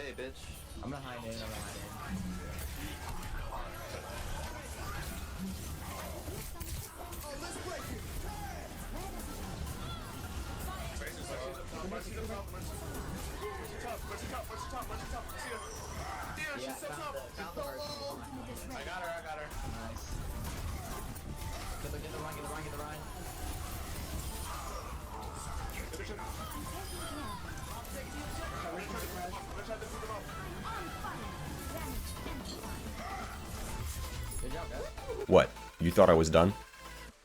A, bitch. I'm gonna hide in, I'm gonna hide in. Yeah, found the Mercy. I got her. Nice. Get the run. Good job, guys. What? You thought I was done?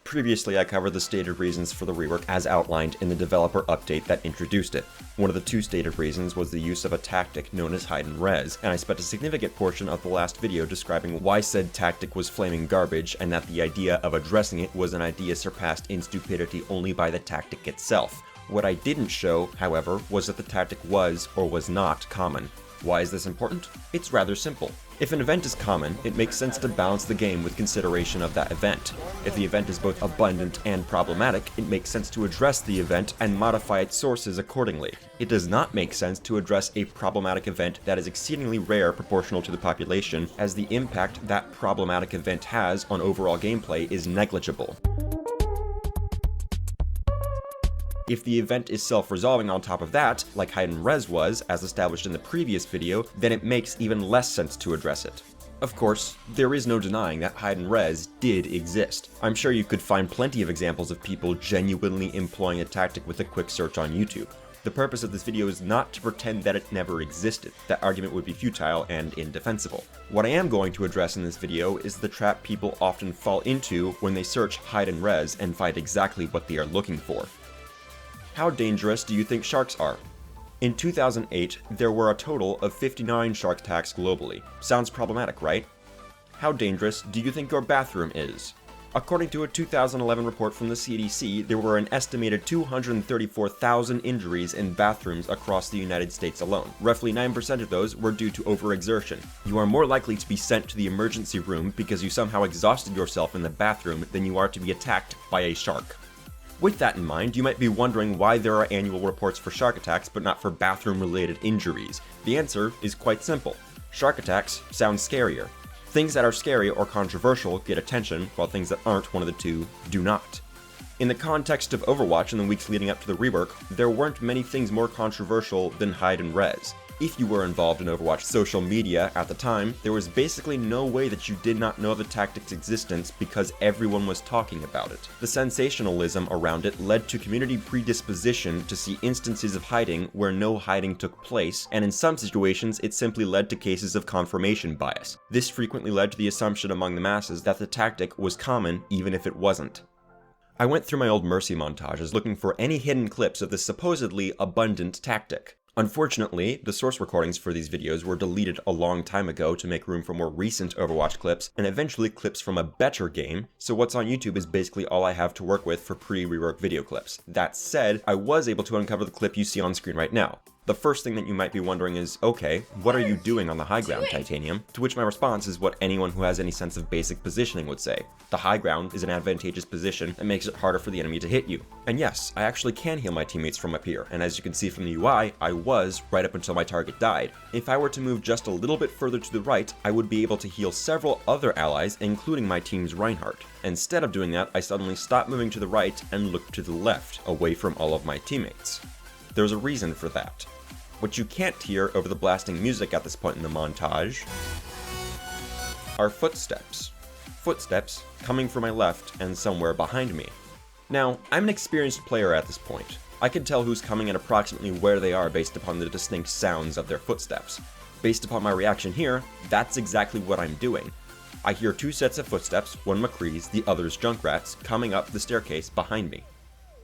Previously, I covered the stated reasons for the rework as outlined in the developer update that introduced it. One of the two stated reasons was the use of a tactic known as hide and res, and I spent a significant portion of the last video describing why said tactic was flaming garbage and that the idea of addressing it was an idea surpassed in stupidity only by the tactic itself. What I didn't show, however, was that the tactic was or was not common. Why is this important? It's rather simple. If an event is common, it makes sense to balance the game with consideration of that event. If the event is both abundant and problematic, it makes sense to address the event and modify its sources accordingly. It does not make sense to address a problematic event that is exceedingly rare proportional to the population, as the impact that problematic event has on overall gameplay is negligible. If the event is self-resolving on top of that, like hide and res was, as established in the previous video, then it makes even less sense to address it. Of course, there is no denying that hide and res did exist. I'm sure you could find plenty of examples of people genuinely employing a tactic with a quick search on YouTube. The purpose of this video is not to pretend that it never existed. That argument would be futile and indefensible. What I am going to address in this video is the trap people often fall into when they search hide and res and find exactly what they are looking for. How dangerous do you think sharks are? In 2008, there were a total of 59 shark attacks globally. Sounds problematic, right? How dangerous do you think your bathroom is? According to a 2011 report from the CDC, there were an estimated 234,000 injuries in bathrooms across the United States alone. Roughly 9% of those were due to overexertion. You are more likely to be sent to the emergency room because you somehow exhausted yourself in the bathroom than you are to be attacked by a shark. With that in mind, you might be wondering why there are annual reports for shark attacks but not for bathroom-related injuries. The answer is quite simple. Shark attacks sound scarier. Things that are scary or controversial get attention, while things that aren't one of the two do not. In the context of Overwatch in the weeks leading up to the rework, there weren't many things more controversial than hide and res. If you were involved in Overwatch social media at the time, there was basically no way that you did not know the tactic's existence because everyone was talking about it. The sensationalism around it led to community predisposition to see instances of hiding where no hiding took place, and in some situations it simply led to cases of confirmation bias. This frequently led to the assumption among the masses that the tactic was common even if it wasn't. I went through my old Mercy montages looking for any hidden clips of this supposedly abundant tactic. Unfortunately, the source recordings for these videos were deleted a long time ago to make room for more recent Overwatch clips, and eventually clips from a better game, so what's on YouTube is basically all I have to work with for pre-rework video clips. That said, I was able to uncover the clip you see on screen right now. The first thing that you might be wondering is, okay, what are you doing on the high ground, Titanium? To which my response is what anyone who has any sense of basic positioning would say. The high ground is an advantageous position that makes it harder for the enemy to hit you. And yes, I actually can heal my teammates from up here, and as you can see from the UI, I was right up until my target died. If I were to move just a little bit further to the right, I would be able to heal several other allies, including my team's Reinhardt. Instead of doing that, I suddenly stopped moving to the right and looked to the left, away from all of my teammates. There's a reason for that. What you can't hear over the blasting music at this point in the montage are footsteps. Footsteps coming from my left and somewhere behind me. Now, I'm an experienced player at this point. I can tell who's coming and approximately where they are based upon the distinct sounds of their footsteps. Based upon my reaction here, that's exactly what I'm doing. I hear two sets of footsteps, one McCree's, the other's Junkrat's, coming up the staircase behind me.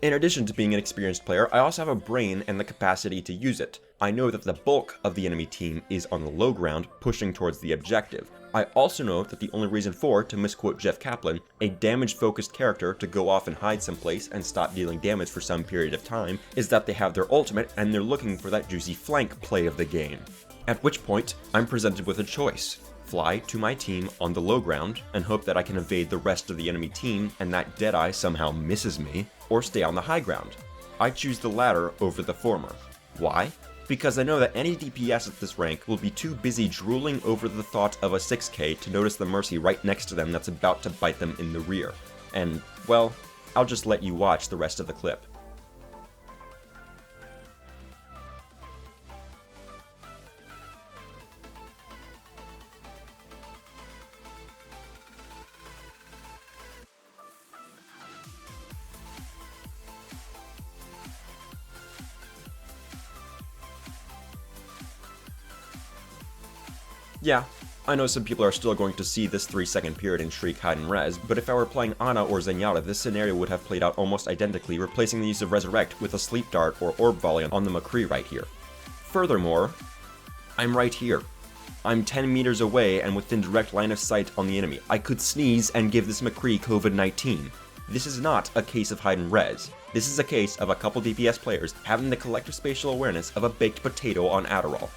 In addition to being an experienced player, I also have a brain and the capacity to use it. I know that the bulk of the enemy team is on the low ground, pushing towards the objective. I also know that the only reason for, to misquote Jeff Kaplan, a damage-focused character to go off and hide someplace and stop dealing damage for some period of time is that they have their ultimate and they're looking for that juicy flank play of the game. At which point, I'm presented with a choice. Fly to my team on the low ground and hope that I can evade the rest of the enemy team and that Deadeye somehow misses me, or stay on the high ground. I choose the latter over the former. Why? because I know that any DPS at this rank will be too busy drooling over the thought of a 6k to notice the Mercy right next to them that's about to bite them in the rear. And, well, I'll just let you watch the rest of the clip. Yeah, I know some people are still going to see this 3-second period in Shriek, Hide, and Res, but if I were playing Ana or Zenyatta, this scenario would have played out almost identically, replacing the use of Resurrect with a Sleep Dart or Orb Volley on the McCree right here. Furthermore, I'm right here. I'm 10 meters away and within direct line of sight on the enemy. I could sneeze and give this McCree COVID-19. This is not a case of Hide and Res. This is a case of a couple DPS players having the collective spatial awareness of a baked potato on Adderall.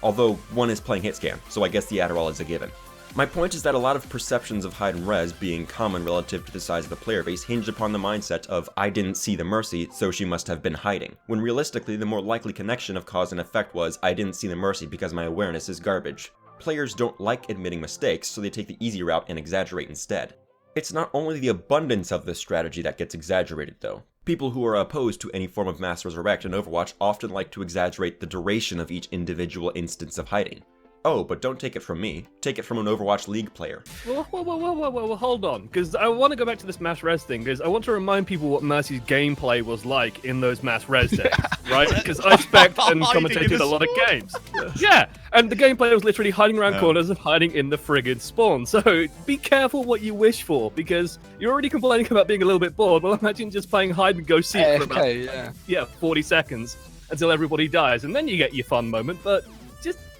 Although, one is playing hitscan, so I guess the Adderall is a given. My point is that a lot of perceptions of Hide and Res being common relative to the size of the player base hinge upon the mindset of, I didn't see the Mercy, so she must have been hiding, when realistically the more likely connection of cause and effect was, I didn't see the Mercy because my awareness is garbage. Players don't like admitting mistakes, so they take the easy route and exaggerate instead. It's not only the abundance of this strategy that gets exaggerated though. People who are opposed to any form of mass resurrect in Overwatch often like to exaggerate the duration of each individual instance of hiding. Oh, but don't take it from me. Take it from an Overwatch League player. Well, hold on, because I want to go back to this mass res thing, because I want to remind people what Mercy's gameplay was like in those mass res days, right? Because I spec'd and commentated a lot of games. Yeah, and the gameplay was literally hiding around corners and hiding in the friggin' spawn. So be careful what you wish for, because you're already complaining about being a little bit bored. Well, imagine just playing hide and go seek for about 40 seconds until everybody dies, and then you get your fun moment, but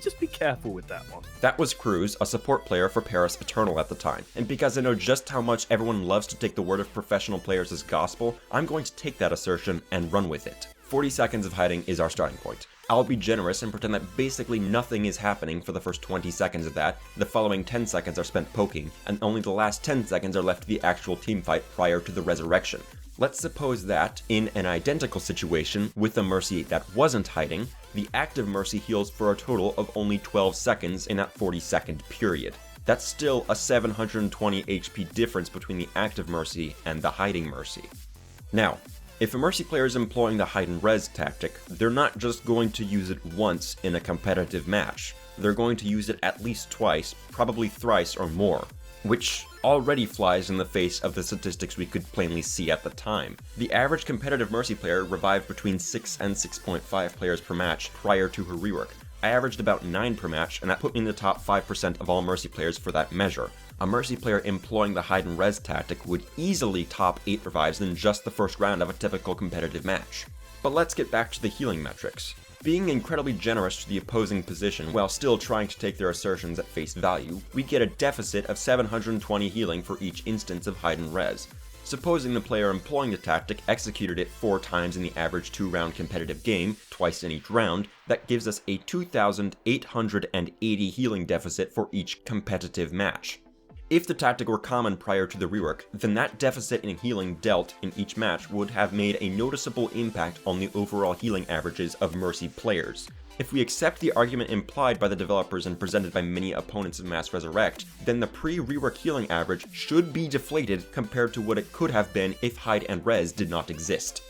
just be careful with that one. That was Cruz, a support player for Paris Eternal at the time, and because I know just how much everyone loves to take the word of professional players as gospel, I'm going to take that assertion and run with it. 40 seconds of hiding is our starting point. I'll be generous and pretend that basically nothing is happening for the first 20 seconds of that, the following 10 seconds are spent poking, and only the last 10 seconds are left to the actual teamfight prior to the resurrection. Let's suppose that, in an identical situation with a Mercy that wasn't hiding, the active Mercy heals for a total of only 12 seconds in that 40-second period. That's still a 720 HP difference between the active Mercy and the hiding Mercy. Now, if a Mercy player is employing the hide and res tactic, they're not just going to use it once in a competitive match. They're going to use it at least twice, probably thrice or more, which already flies in the face of the statistics we could plainly see at the time. The average competitive Mercy player revived between 6 and 6.5 players per match prior to her rework. I averaged about 9 per match, and that put me in the top 5% of all Mercy players for that measure. A Mercy player employing the hide and res tactic would easily top 8 revives in just the first round of a typical competitive match. But let's get back to the healing metrics. Being incredibly generous to the opposing position while still trying to take their assertions at face value, we get a deficit of 720 healing for each instance of hide and res. Supposing the player employing the tactic executed it 4 times in the average 2-round competitive game, twice in each round, that gives us a 2,880 healing deficit for each competitive match. If the tactic were common prior to the rework, then that deficit in healing dealt in each match would have made a noticeable impact on the overall healing averages of Mercy players. If we accept the argument implied by the developers and presented by many opponents of Mass Resurrect, then the pre-rework healing average should be deflated compared to what it could have been if Hide and Res did not exist.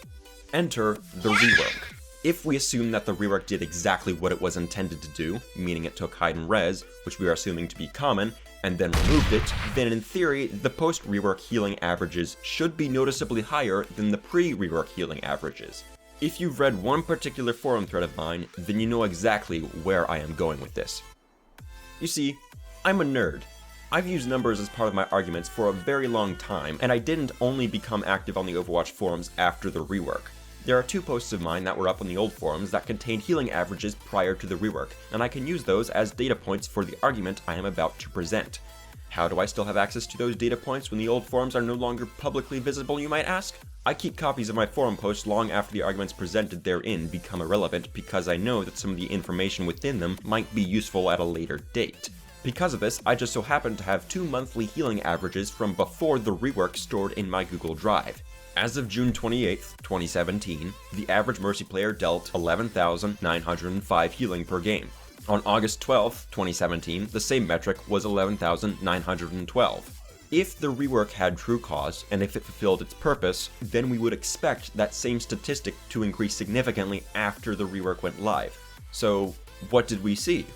Enter the rework. If we assume that the rework did exactly what it was intended to do, meaning it took Hide and Res, which we are assuming to be common, and then removed it, then in theory, the post-rework healing averages should be noticeably higher than the pre-rework healing averages. If you've read one particular forum thread of mine, then you know exactly where I am going with this. You see, I'm a nerd. I've used numbers as part of my arguments for a very long time, and I didn't only become active on the Overwatch forums after the rework. There are 2 posts of mine that were up on the old forums that contain healing averages prior to the rework, and I can use those as data points for the argument I am about to present. How do I still have access to those data points when the old forums are no longer publicly visible, you might ask? I keep copies of my forum posts long after the arguments presented therein become irrelevant because I know that some of the information within them might be useful at a later date. Because of this, I just so happen to have 2 monthly healing averages from before the rework stored in my Google Drive. As of June 28th, 2017, the average Mercy player dealt 11,905 healing per game. On August 12th, 2017, the same metric was 11,912. If the rework had true cause, and if it fulfilled its purpose, then we would expect that same statistic to increase significantly after the rework went live. So, what did we see?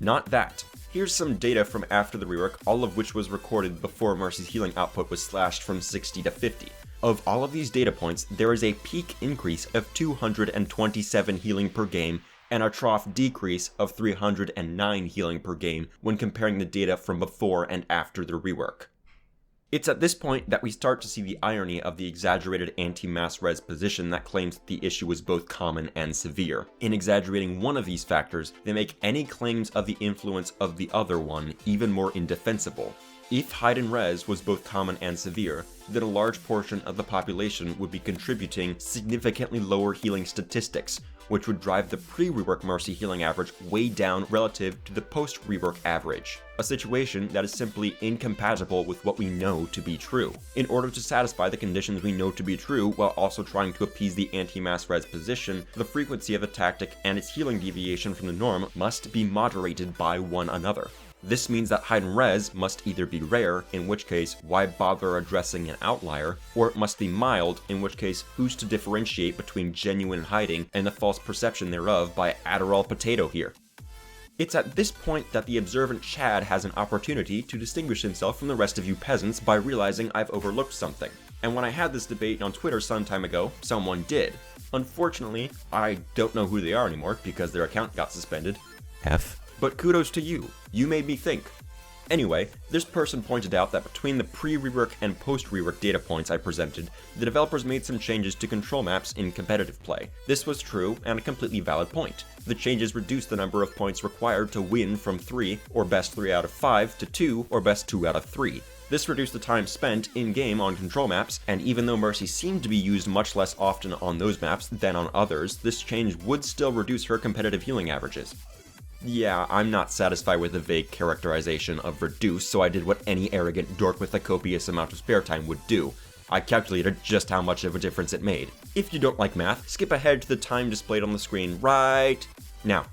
Not that. Here's some data from after the rework, all of which was recorded before Mercy's healing output was slashed from 60 to 50. Of all of these data points, there is a peak increase of 227 healing per game and a trough decrease of 309 healing per game when comparing the data from before and after the rework. It's at this point that we start to see the irony of the exaggerated anti-mass res position that claims that the issue is both common and severe. In exaggerating one of these factors, they make any claims of the influence of the other one even more indefensible. If hidden res was both common and severe, then a large portion of the population would be contributing significantly lower healing statistics, which would drive the pre-rework Mercy healing average way down relative to the post-rework average, a situation that is simply incompatible with what we know to be true. In order to satisfy the conditions we know to be true while also trying to appease the anti-mass res position, the frequency of the tactic and its healing deviation from the norm must be moderated by one another. This means that hidden res must either be rare, in which case why bother addressing an outlier, or it must be mild, in which case who's to differentiate between genuine hiding and the false perception thereof by Adderall potato here. It's at this point that the observant Chad has an opportunity to distinguish himself from the rest of you peasants by realizing I've overlooked something. And when I had this debate on Twitter some time ago, someone did. Unfortunately, I don't know who they are anymore because their account got suspended. F. But kudos to you. You made me think. Anyway, this person pointed out that between the pre-rework and post-rework data points I presented, the developers made some changes to control maps in competitive play. This was true and a completely valid point. The changes reduced the number of points required to win from 3, or best 3 out of 5, to 2, or best 2 out of 3. This reduced the time spent in-game on control maps, and even though Mercy seemed to be used much less often on those maps than on others, this change would still reduce her competitive healing averages. Yeah, I'm not satisfied with the vague characterization of reduce, so I did what any arrogant dork with a copious amount of spare time would do. I calculated just how much of a difference it made. If you don't like math, skip ahead to the time displayed on the screen right now.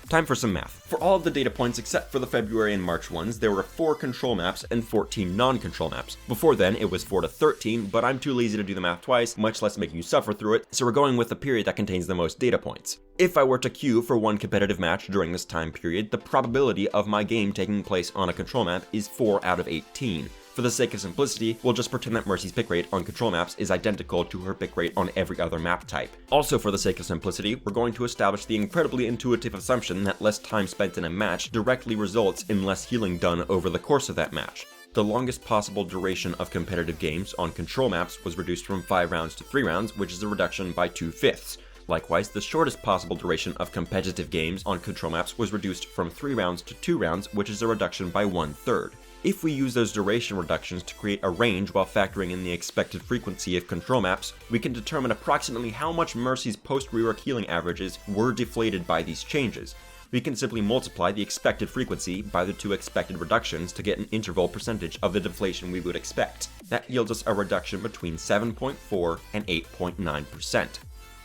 Time for some math. For all of the data points except for the February and March ones, there were 4 control maps and 14 non-control maps. Before then, it was 4 to 13, but I'm too lazy to do the math twice, much less making you suffer through it, so we're going with the period that contains the most data points. If I were to queue for one competitive match during this time period, the probability of my game taking place on a control map is 4 out of 18. For the sake of simplicity, we'll just pretend that Mercy's pick rate on control maps is identical to her pick rate on every other map type. Also, for the sake of simplicity, we're going to establish the incredibly intuitive assumption that less time spent in a match directly results in less healing done over the course of that match. The longest possible duration of competitive games on control maps was reduced from 5 rounds to 3 rounds, which is a reduction by 2/5. Likewise, the shortest possible duration of competitive games on control maps was reduced from 3 rounds to 2 rounds, which is a reduction by 1/3. If we use those duration reductions to create a range while factoring in the expected frequency of control maps, we can determine approximately how much Mercy's post-rework healing averages were deflated by these changes. We can simply multiply the expected frequency by the 2 expected reductions to get an interval percentage of the deflation we would expect. That yields us a reduction between 7.4 and 8.9%.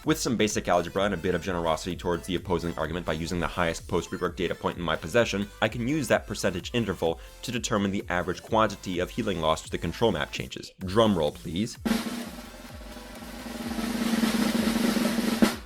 With some basic algebra and a bit of generosity towards the opposing argument by using the highest post-rework data point in my possession, I can use that percentage interval to determine the average quantity of healing loss to the control map changes. Drumroll, please.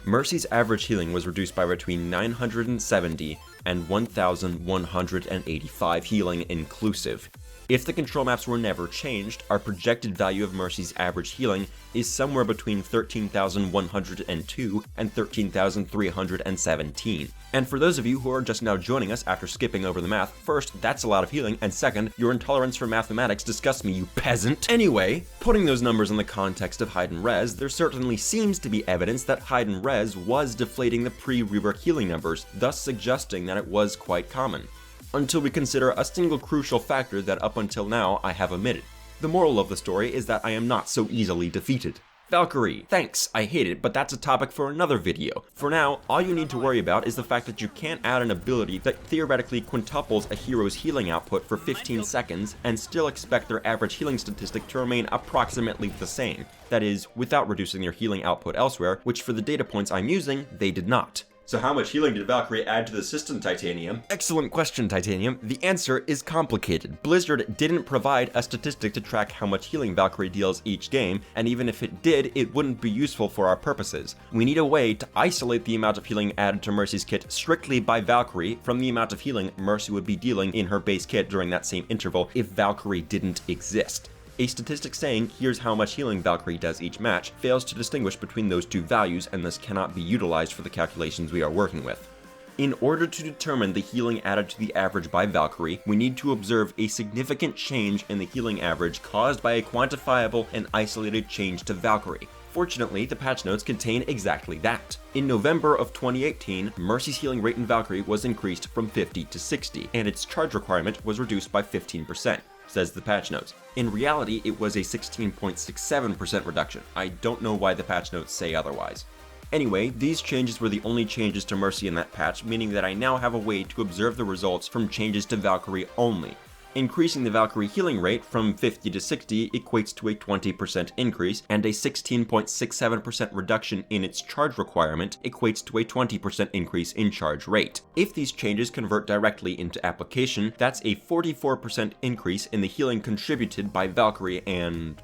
Mercy's average healing was reduced by between 970 and 1,185 healing inclusive. If the control maps were never changed, our projected value of Mercy's average healing is somewhere between 13,102 and 13,317. And for those of you who are just now joining us after skipping over the math, first, that's a lot of healing, and second, your intolerance for mathematics disgusts me, you peasant. Anyway, putting those numbers in the context of hidden res, there certainly seems to be evidence that hidden res was deflating the pre-rework healing numbers, thus suggesting that it was quite common. Until we consider a single crucial factor that up until now I have omitted. The moral of the story is that I am not so easily defeated. Valkyrie. Thanks, I hate it, but that's a topic for another video. For now, all you need to worry about is the fact that you can't add an ability that theoretically quintuples a hero's healing output for 15 seconds and still expect their average healing statistic to remain approximately the same. That is, without reducing their healing output elsewhere, which for the data points I'm using, they did not. So how much healing did Valkyrie add to the system, Titanium? Excellent question, Titanium. The answer is complicated. Blizzard didn't provide a statistic to track how much healing Valkyrie deals each game, and even if it did, it wouldn't be useful for our purposes. We need a way to isolate the amount of healing added to Mercy's kit strictly by Valkyrie from the amount of healing Mercy would be dealing in her base kit during that same interval if Valkyrie didn't exist. A statistic saying, here's how much healing Valkyrie does each match, fails to distinguish between those two values and thus cannot be utilized for the calculations we are working with. In order to determine the healing added to the average by Valkyrie, we need to observe a significant change in the healing average caused by a quantifiable and isolated change to Valkyrie. Fortunately, the patch notes contain exactly that. In November of 2018, Mercy's healing rate in Valkyrie was increased from 50 to 60, and its charge requirement was reduced by 15%. Says the patch notes. In reality, it was a 16.67% reduction. I don't know why the patch notes say otherwise. Anyway, these changes were the only changes to Mercy in that patch, meaning that I now have a way to observe the results from changes to Valkyrie only. Increasing the Valkyrie healing rate from 50 to 60 equates to a 20% increase, and a 16.67% reduction in its charge requirement equates to a 20% increase in charge rate. If these changes convert directly into application, that's a 44% increase in the healing contributed by Valkyrie and...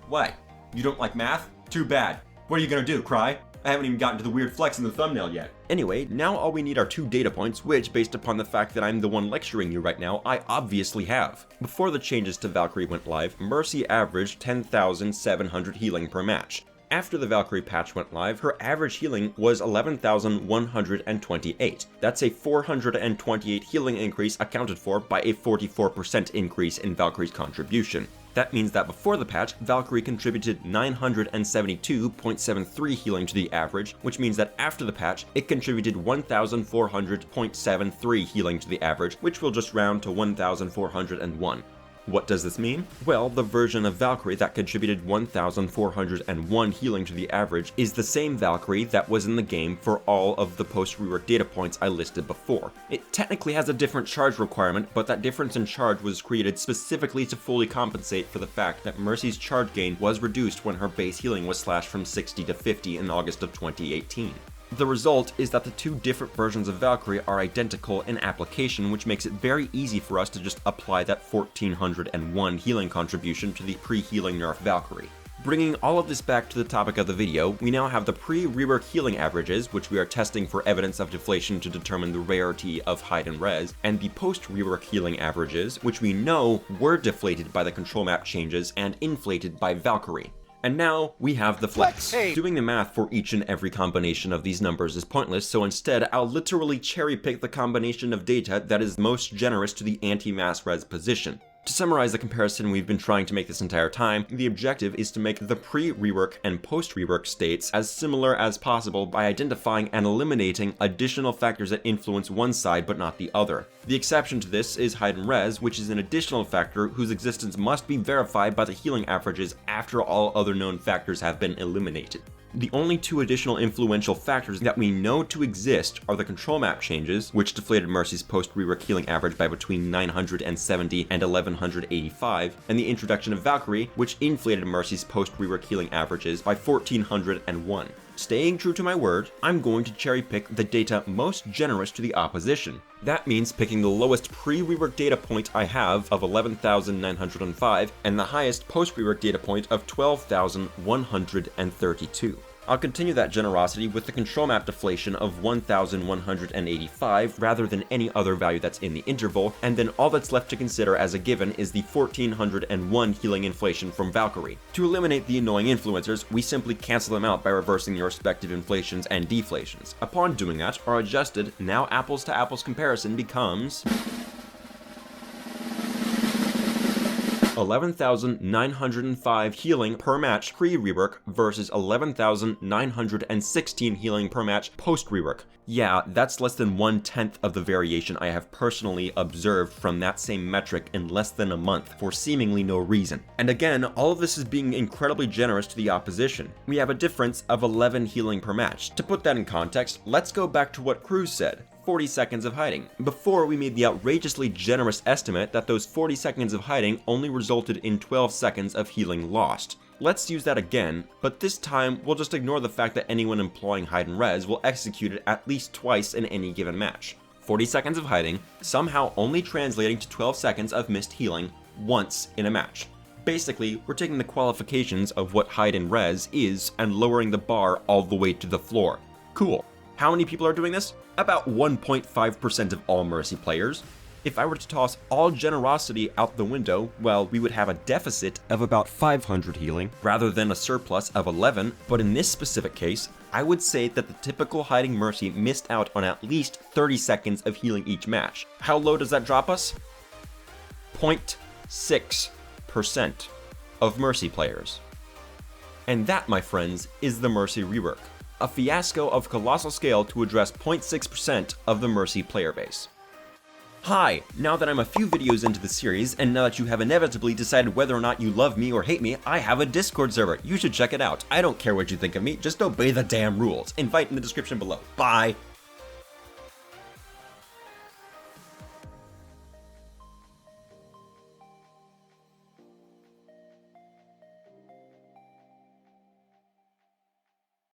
What? You don't like math? Too bad. What are you gonna do, cry? I haven't even gotten to the weird flex in the thumbnail yet. Anyway, now all we need are 2 data points, which, based upon the fact that I'm the one lecturing you right now, I obviously have. Before the changes to Valkyrie went live, Mercy averaged 10,700 healing per match. After the Valkyrie patch went live, her average healing was 11,128. That's a 428 healing increase accounted for by a 44% increase in Valkyrie's contribution. That means that before the patch, Valkyrie contributed 972.73 healing to the average, which means that after the patch, it contributed 1,400.73 healing to the average, which will just round to 1,401. What does this mean? Well, the version of Valkyrie that contributed 1,401 healing to the average is the same Valkyrie that was in the game for all of the post-rework data points I listed before. It technically has a different charge requirement, but that difference in charge was created specifically to fully compensate for the fact that Mercy's charge gain was reduced when her base healing was slashed from 60 to 50 in August of 2018. The result is that the 2 different versions of Valkyrie are identical in application, which makes it very easy for us to just apply that 1401 healing contribution to the pre-healing nerf Valkyrie. Bringing all of this back to the topic of the video, we now have the pre-rework healing averages, which we are testing for evidence of deflation to determine the rarity of hide and res, and the post-rework healing averages, which we know were deflated by the control map changes and inflated by Valkyrie. And now, we have the flex. Hey. Doing the math for each and every combination of these numbers is pointless, so instead, I'll literally cherry pick the combination of data that is most generous to the anti-mass res position. To summarize the comparison we've been trying to make this entire time, the objective is to make the pre-rework and post-rework states as similar as possible by identifying and eliminating additional factors that influence one side but not the other. The exception to this is hide and res, which is an additional factor whose existence must be verified by the healing averages after all other known factors have been eliminated. The only 2 additional influential factors that we know to exist are the control map changes, which deflated Mercy's post-rework healing average by between 970 and 1185, and the introduction of Valkyrie, which inflated Mercy's post-rework healing averages by 1401. Staying true to my word, I'm going to cherry pick the data most generous to the opposition. That means picking the lowest pre-rework data point I have of 11,905 and the highest post-rework data point of 12,132. I'll continue that generosity with the control map deflation of 1,185 rather than any other value that's in the interval, and then all that's left to consider as a given is the 1,401 healing inflation from Valkyrie. To eliminate the annoying influencers, we simply cancel them out by reversing their respective inflations and deflations. Upon doing that, our adjusted, now apples to apples comparison becomes 11,905 healing per match pre-rework versus 11,916 healing per match post-rework. Yeah, that's less than 1/10 of the variation I have personally observed from that same metric in less than a month for seemingly no reason. And again, all of this is being incredibly generous to the opposition. We have a difference of 11 healing per match. To put that in context, let's go back to what Cruz said. 40 seconds of hiding, before we made the outrageously generous estimate that those 40 seconds of hiding only resulted in 12 seconds of healing lost. Let's use that again, but this time we'll just ignore the fact that anyone employing hide and res will execute it at least twice in any given match. 40 seconds of hiding, somehow only translating to 12 seconds of missed healing once in a match. Basically, we're taking the qualifications of what hide and res is and lowering the bar all the way to the floor. Cool. How many people are doing this? About 1.5% of all Mercy players. If I were to toss all generosity out the window, well, we would have a deficit of about 500 healing, rather than a surplus of 11, but in this specific case, I would say that the typical hiding Mercy missed out on at least 30 seconds of healing each match. How low does that drop us? 0.6% of Mercy players. And that, my friends, is the Mercy Rework. A fiasco of colossal scale to address 0.6% of the Mercy player base. Hi, now that I'm a few videos into the series, and now that you have inevitably decided whether or not you love me or hate me, I have a Discord server. You should check it out. I don't care what you think of me, just obey the damn rules. Invite in the description below. Bye!